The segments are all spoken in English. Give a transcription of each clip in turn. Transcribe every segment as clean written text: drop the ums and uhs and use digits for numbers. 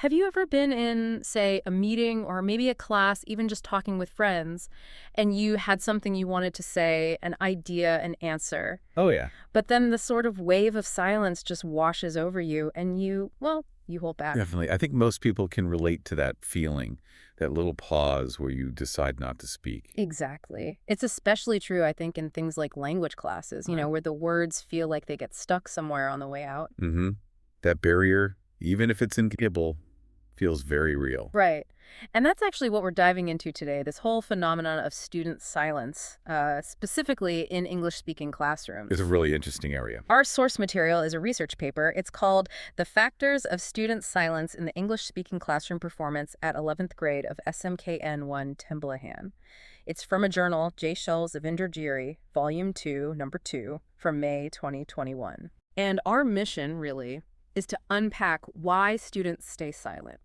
Have you ever been in, say, a meeting or maybe a class, even just talking with friends, and you had something you wanted to say, an idea, an answer, Oh, yeah. but then the sort of wave of silence just washes over you and you hold back? Definitely. I think most people can relate to that feeling, that little pause where you decide not to speak. Exactly. It's especially true, I think, in things like language classes, Right. where the words feel like they get stuck somewhere on the way out. Mm-hmm. That barrier, even if it's invisible, feels very real. Right. And that's actually what we're diving into today, this whole phenomenon of student silence, specifically in English-speaking It's a classrooms. really interesting area. Our source material is a research paper. It's called The Factors of Student Silence in the English-Speaking Classroom Performance at 11th Grade of SMKN1 Temblahan. It's from a journal, J. Schulz of Indragiri, Volume 2, Number 2, from May 2021. And our mission, really, is to unpack why students stay silent.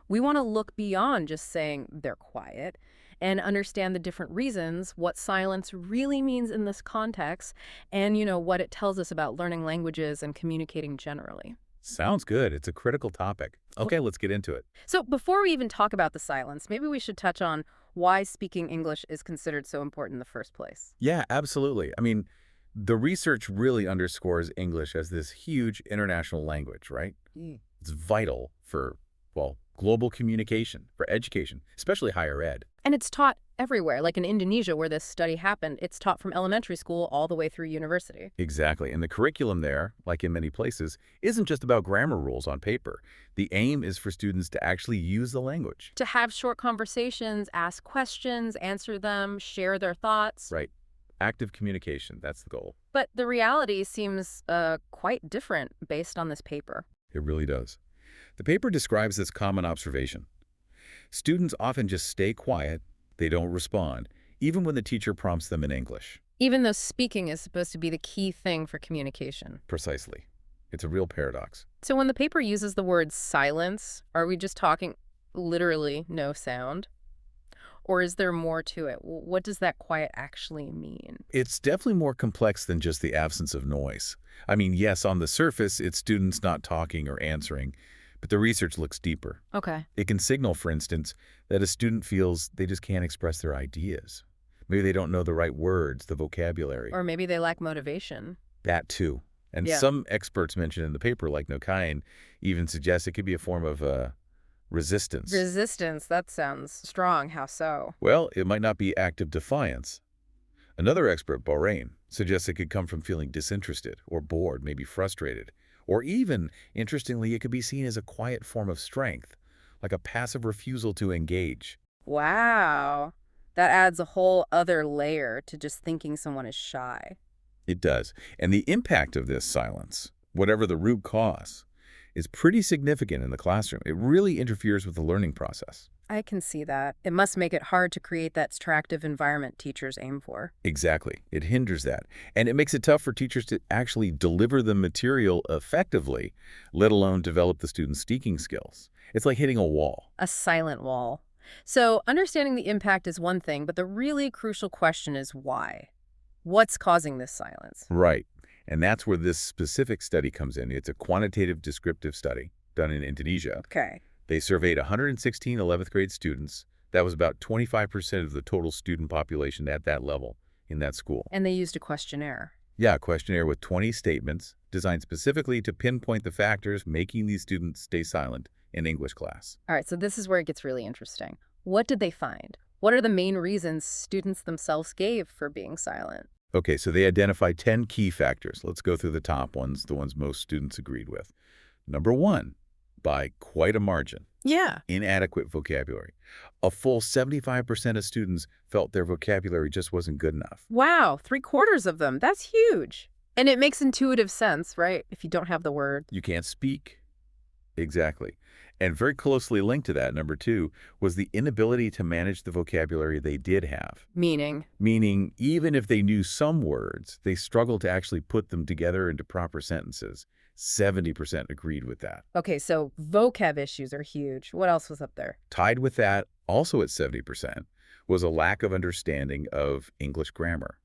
We want to look beyond just saying they're quiet and understand the different reasons, what silence really means in this context, and, what it tells us about learning languages and communicating generally. Sounds good. It's a critical topic. Okay, let's get into it. So before we even talk about the silence, maybe we should touch on why speaking English is considered so important in the first place. Yeah, absolutely. I mean, the research really underscores English as this huge international language, right? It's vital for, well, global communication, for education, especially higher ed. And it's taught everywhere, like in Indonesia, where this study happened. It's taught from elementary school all the way through university. Exactly. And the curriculum there, like in many places, isn't just about grammar rules on paper. The aim is for students to actually use the language. To have short conversations, ask questions, answer them, share their thoughts. Right. Active communication, that's the goal. But the reality seems quite different based on this paper. It really does. The paper describes this common observation. Students often just stay quiet, they don't respond, even when the teacher prompts them in English. Even though speaking is supposed to be the key thing for communication. Precisely. It's a real paradox. So when the paper uses the word silence, are we just talking literally no sound? Or is there more to it? What does that quiet actually mean? It's definitely more complex than just the absence of noise. I mean, yes, on the surface, it's students not talking or answering, but the research looks deeper. Okay. It can signal, for instance, that a student feels they just can't express their ideas. Maybe they don't know the right words, the vocabulary. Or maybe they lack motivation. That too. And Yeah. some experts mentioned in the paper, like Nokayan, even suggest it could be a form of resistance. Resistance, that sounds strong. How so? Well, it might not be active defiance. Another expert, Bahrain, suggests it could come from feeling disinterested or bored, maybe frustrated. Or even, interestingly, it could be seen as a quiet form of strength, like a passive refusal to engage. Wow. That adds a whole other layer to just thinking someone is shy. It does. And the impact of this silence, whatever the root cause, is pretty significant in the classroom. It really interferes with the learning process. I can see that. It must make it hard to create that attractive environment teachers aim for. Exactly. It hinders that. And it makes it tough for teachers to actually deliver the material effectively, let alone develop the students' speaking skills. It's like hitting a wall. A silent wall. So understanding the impact is one thing, but the really crucial question is why? What's causing this silence? Right. And that's where this specific study comes in. It's a quantitative descriptive study done in Indonesia. Okay. They surveyed 116 11th grade students. That was about 25% of the total student population at that level in that school. And they used a questionnaire. Yeah, a questionnaire with 20 statements designed specifically to pinpoint the factors making these students stay silent in English class. All right, so this is where it gets really interesting. What did they find? What are the main reasons students themselves gave for being silent? Okay, so they identified 10 key factors. Let's go through the top ones, the ones most students agreed with. Number one, by quite a margin, Yeah. inadequate vocabulary. A full 75% of students felt their vocabulary just wasn't good enough. Wow, 3/4 of them. That's huge. And it makes intuitive sense, right? If you don't have the word. You can't speak. Exactly. And very closely linked to that, number two, was the inability to manage the vocabulary they did have. Meaning. Meaning, even if they knew some words, they struggled to actually put them together into proper sentences. 70% agreed with that. Okay, so vocab issues are huge. What else was up there? Tied with that, also at 70%, was a lack of understanding of English grammar.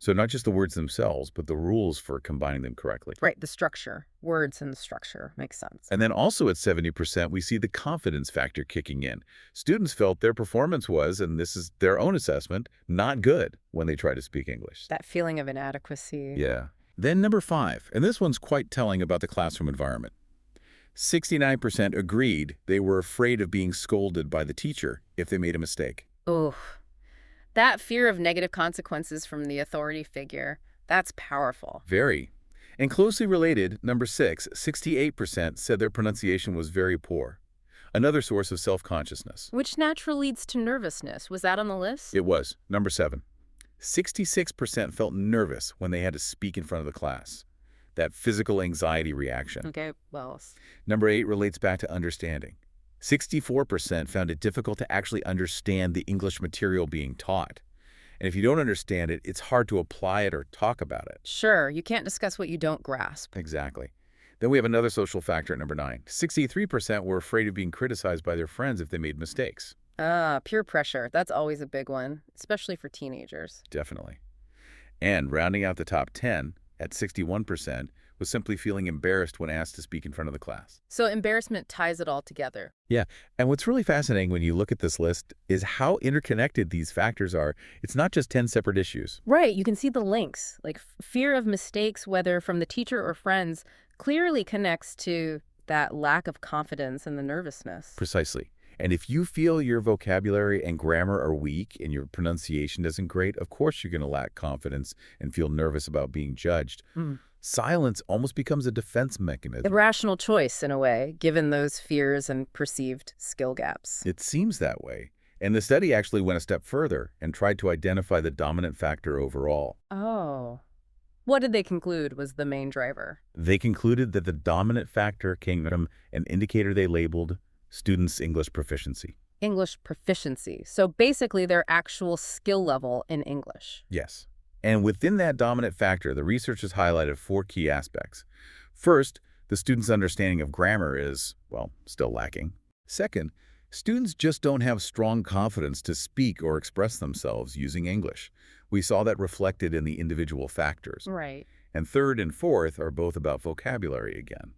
So not just the words themselves, but the rules for combining them correctly. Right, the structure. Words and the structure. Makes sense. And then also at 70%, we see the confidence factor kicking in. Students felt their performance was, and this is their own assessment, not good when they try to speak English. That feeling of inadequacy. Yeah. Then number 5, and this one's quite telling about the classroom environment. 69% agreed they were afraid of being scolded by the teacher if they made a mistake. Ooh, that fear of negative consequences from the authority figure, that's powerful. Very. And closely related, number 6, 68% said their pronunciation was very poor. Another source of self-consciousness. Which naturally leads to nervousness. Was that on the list? It was. Number 7. 66% felt nervous when they had to speak in front of the class. That physical anxiety reaction. Okay, well. Number 8 relates back to understanding. 64% found it difficult to actually understand the English material being taught. And if you don't understand it, it's hard to apply it or talk about it. Sure, you can't discuss what you don't grasp. Exactly. Then we have another social factor at number 9. 63% were afraid of being criticized by their friends if they made mistakes. Peer pressure. That's always a big one, especially for teenagers. Definitely. And rounding out the top 10, at 61%, was simply feeling embarrassed when asked to speak in front of the class. So embarrassment ties it all together. Yeah, and what's really fascinating when you look at this list is how interconnected these factors are. It's not just 10 separate issues. Right, you can see the links. Like fear of mistakes, whether from the teacher or friends, clearly connects to that lack of confidence and the nervousness. Precisely. And if you feel your vocabulary and grammar are weak and your pronunciation isn't great, of course you're going to lack confidence and feel nervous about being judged. Silence almost becomes a defense mechanism. A rational choice, in a way, given those fears and perceived skill gaps. It seems that way. And the study actually went a step further and tried to identify the dominant factor overall. Oh. What did they conclude was the main driver? They concluded that the dominant factor came from an indicator they labeled students' English proficiency. English proficiency. So basically their actual skill level in English. Yes. And within that dominant factor, the researchers highlighted 4 key aspects. First, the students' understanding of grammar is, well, still lacking. Second, students just don't have strong confidence to speak or express themselves using English. We saw that reflected in the individual factors. Right. And third and fourth are both about vocabulary again.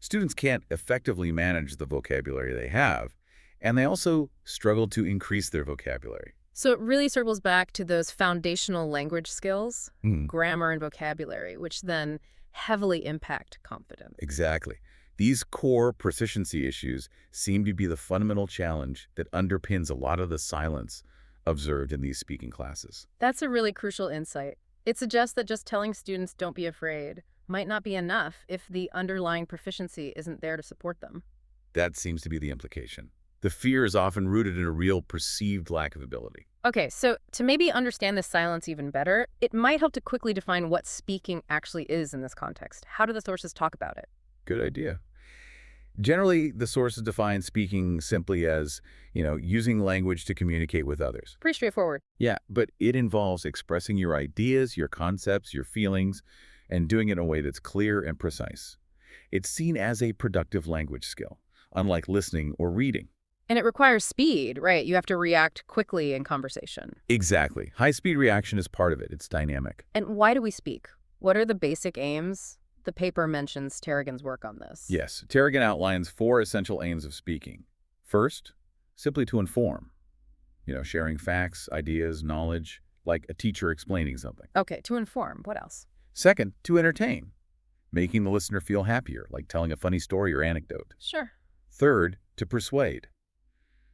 Students can't effectively manage the vocabulary they have, and they also struggle to increase their vocabulary. So it really circles back to those foundational language skills, grammar and vocabulary, which then heavily impact confidence. Exactly. These core proficiency issues seem to be the fundamental challenge that underpins a lot of the silence observed in these speaking classes. That's a really crucial insight. It suggests that just telling students don't be afraid might not be enough if the underlying proficiency isn't there to support them. That seems to be the implication. The fear is often rooted in a real perceived lack of ability. Okay, so to maybe understand this silence even better, it might help to quickly define what speaking actually is in this context. How do the sources talk about it? Good idea. Generally, the sources define speaking simply as, using language to communicate with others. Pretty straightforward. Yeah, but it involves expressing your ideas, your concepts, your feelings, and doing it in a way that's clear and precise. It's seen as a productive language skill, unlike listening or reading. And it requires speed, right? You have to react quickly in conversation. Exactly. High-speed reaction is part of it. It's dynamic. And why do we speak? What are the basic aims? The paper mentions Terrigan's work on this. Yes, Terrigan outlines 4 essential aims of speaking. First, simply to inform. Sharing facts, ideas, knowledge, like a teacher explaining something. Okay, to inform. What else? Second, to entertain. Making the listener feel happier, like telling a funny story or anecdote. Sure. Third, to persuade.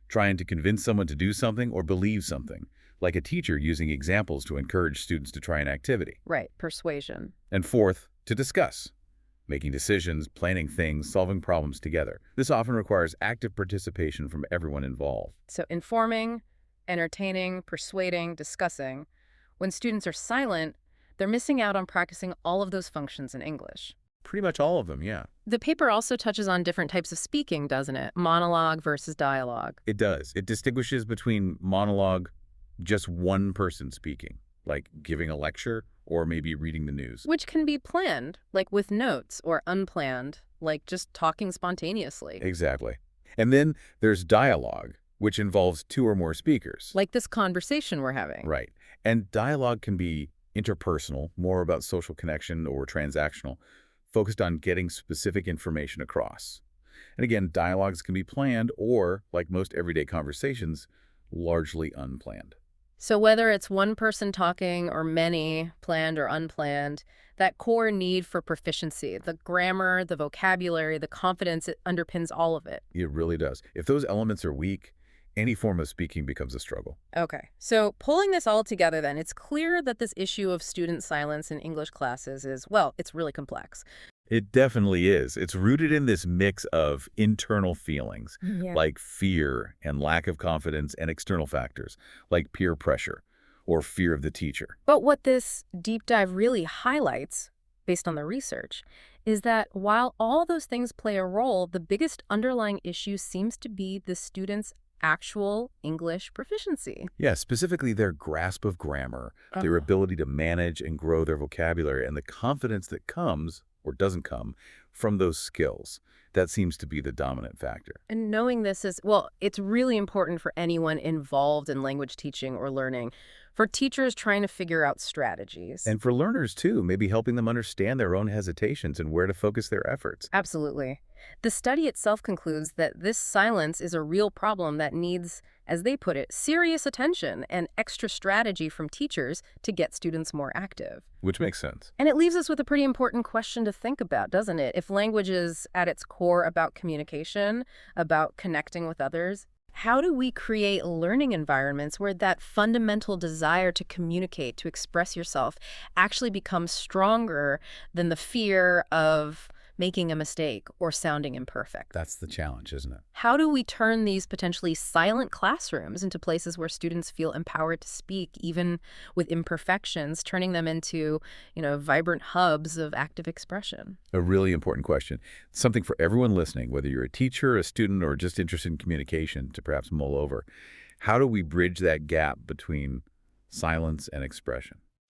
Trying to convince someone to do something or believe something, like a teacher using examples to encourage students to try an activity. Right, persuasion. And fourth, to discuss. Making decisions, planning things, solving problems together. This often requires active participation from everyone involved. So informing, entertaining, persuading, discussing. When students are silent, they're missing out on practicing all of those functions in English. Pretty much all of them, yeah. The paper also touches on different types of speaking, doesn't it? Monologue versus dialogue. It does. It distinguishes between monologue, just one person speaking, like giving a lecture or maybe reading the news. Which can be planned, like with notes, or unplanned, like just talking spontaneously. Exactly. And then there's dialogue, which involves 2 or more speakers. Like this conversation we're having. Right. And dialogue can be Interpersonal, more about social connection or transactional, focused on getting specific information across. And again, dialogues can be planned or, like most everyday conversations, largely unplanned. So whether it's one person talking or many, planned or unplanned, that core need for proficiency, the grammar, the vocabulary, the confidence, it underpins all of it. It really does. If those elements are weak, any form of speaking becomes a struggle. Okay, so pulling this all together then, it's clear that this issue of student silence in English classes is, well, it's really complex. It definitely is. It's rooted in this mix of internal feelings, Yeah. like fear and lack of confidence, and external factors, like peer pressure or fear of the teacher. But what this deep dive really highlights, based on the research, is that while all those things play a role, the biggest underlying issue seems to be the student's actual English proficiency. Yeah, specifically their grasp of grammar, their Oh. ability to manage and grow their vocabulary, and the confidence that comes, or doesn't come, from those skills. That seems to be the dominant factor. And knowing this is, well, it's really important for anyone involved in language teaching or learning, for teachers trying to figure out strategies. And for learners, too, maybe helping them understand their own hesitations and where to focus their efforts. Absolutely. The study itself concludes that this silence is a real problem that needs, as they put it, serious attention and extra strategy from teachers to get students more active. Which makes sense. And it leaves us with a pretty important question to think about, doesn't it? If language is at its core about communication, about connecting with others, how do we create learning environments where that fundamental desire to communicate, to express yourself, actually becomes stronger than the fear of making a mistake or sounding imperfect? That's the challenge, isn't it? How do we turn these potentially silent classrooms into places where students feel empowered to speak, even with imperfections, turning them into, vibrant hubs of active expression? A really important question. Something for everyone listening, whether you're a teacher, a student, or just interested in communication, to perhaps mull over. How do we bridge that gap between silence and expression?